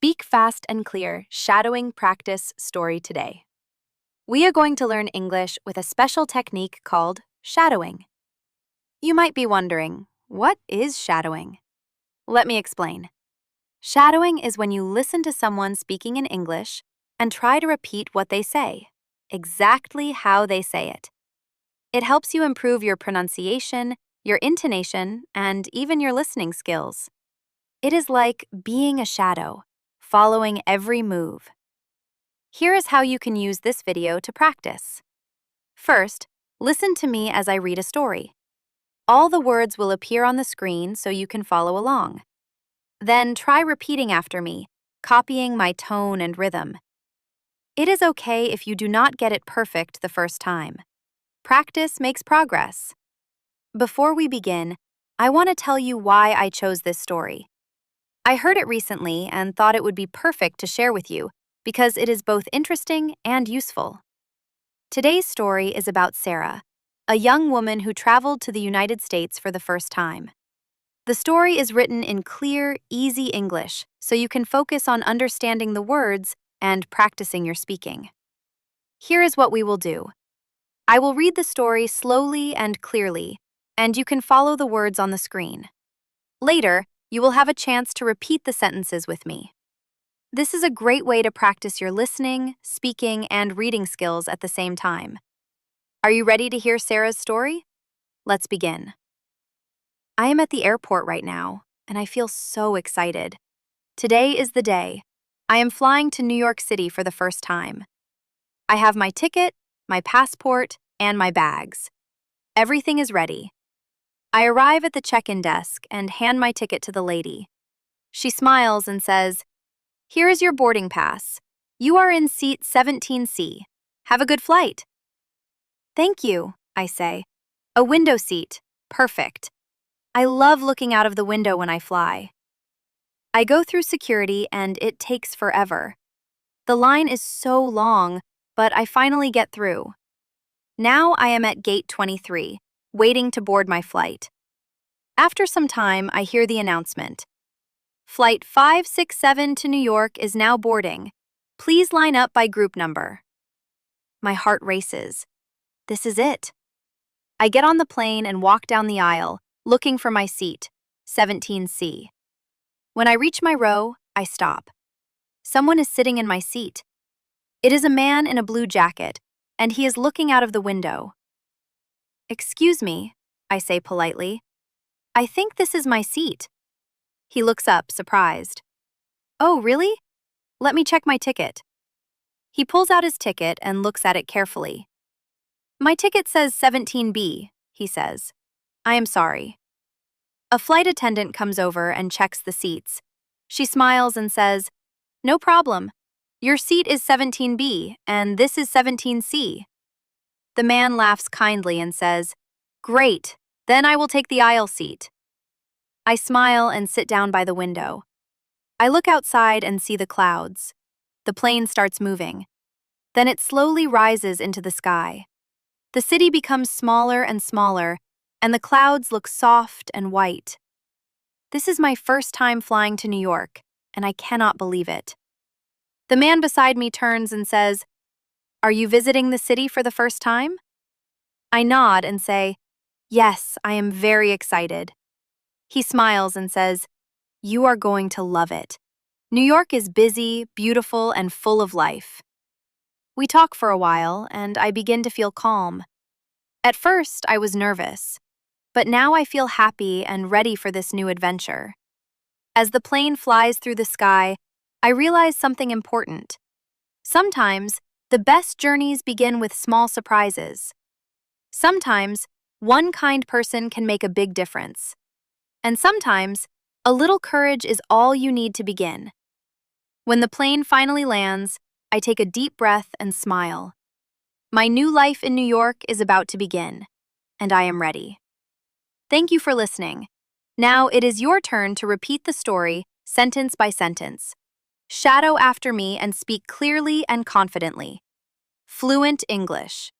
Speak fast and clear, shadowing practice story today. We are going to learn English with a special technique called shadowing. You might be wondering, what is shadowing? Let me explain. Shadowing is when you listen to someone speaking in English and try to repeat what they say, exactly how they say it. It helps you improve your pronunciation, your intonation, and even your listening skills. It is like being a shadow, following every move. Here is how you can use this video to practice. First, listen to me as I read a story. All the words will appear on the screen so you can follow along. Then try repeating after me, copying my tone and rhythm. It is okay if you do not get it perfect the first time. Practice makes progress. Before we begin, I want to tell you why I chose this story. I heard it recently and thought it would be perfect to share with you because it is both interesting and useful. Today's story is about Sarah, a young woman who traveled to the United States for the first time. The story is written in clear, easy English, so you can focus on understanding the words and practicing your speaking. Here is what we will do. I will read the story slowly and clearly, and you can follow the words on the screen. Later, you will have a chance to repeat the sentences with me. This is a great way to practice your listening, speaking, and reading skills at the same time. Are you ready to hear Sarah's story? Let's begin. I am at the airport right now, and I feel so excited. Today is the day. I am flying to New York City for the first time. I have my ticket, my passport, and my bags. Everything is ready. I arrive at the check-in desk and hand my ticket to the lady. She smiles and says, "Here is your boarding pass. You are in seat 17C. Have a good flight." "Thank you," I say. "A window seat. Perfect. I love looking out of the window when I fly." I go through security and it takes forever. The line is so long, but I finally get through. Now I am at gate 23, waiting to board my flight. After some time, I hear the announcement. Flight 567 to New York is now boarding. Please line up by group number. My heart races. This is it. I get on the plane and walk down the aisle, looking for my seat, 17C. When I reach my row, I stop. Someone is sitting in my seat. It is a man in a blue jacket, and he is looking out of the window. "Excuse me," I say politely. "I think this is my seat." He looks up, surprised. "Oh, really? Let me check my ticket." He pulls out his ticket and looks at it carefully. "My ticket says 17B, he says. "I am sorry." A flight attendant comes over and checks the seats. She smiles and says, "No problem. Your seat is 17B, and this is 17C. The man laughs kindly and says, "Great, then I will take the aisle seat." I smile and sit down by the window. I look outside and see the clouds. The plane starts moving. Then it slowly rises into the sky. The city becomes smaller and smaller, and the clouds look soft and white. This is my first time flying to New York, and I cannot believe it. The man beside me turns and says, "Are you visiting the city for the first time?" I nod and say, "Yes, I am very excited." He smiles and says, "You are going to love it. New York is busy, beautiful, and full of life." We talk for a while, and I begin to feel calm. At first, I was nervous, but now I feel happy and ready for this new adventure. As the plane flies through the sky, I realize something important. Sometimes, the best journeys begin with small surprises. Sometimes, one kind person can make a big difference. And sometimes, a little courage is all you need to begin. When the plane finally lands, I take a deep breath and smile. My new life in New York is about to begin, and I am ready. Thank you for listening. Now it is your turn to repeat the story, sentence by sentence. Shadow after me and speak clearly and confidently. Fluent English.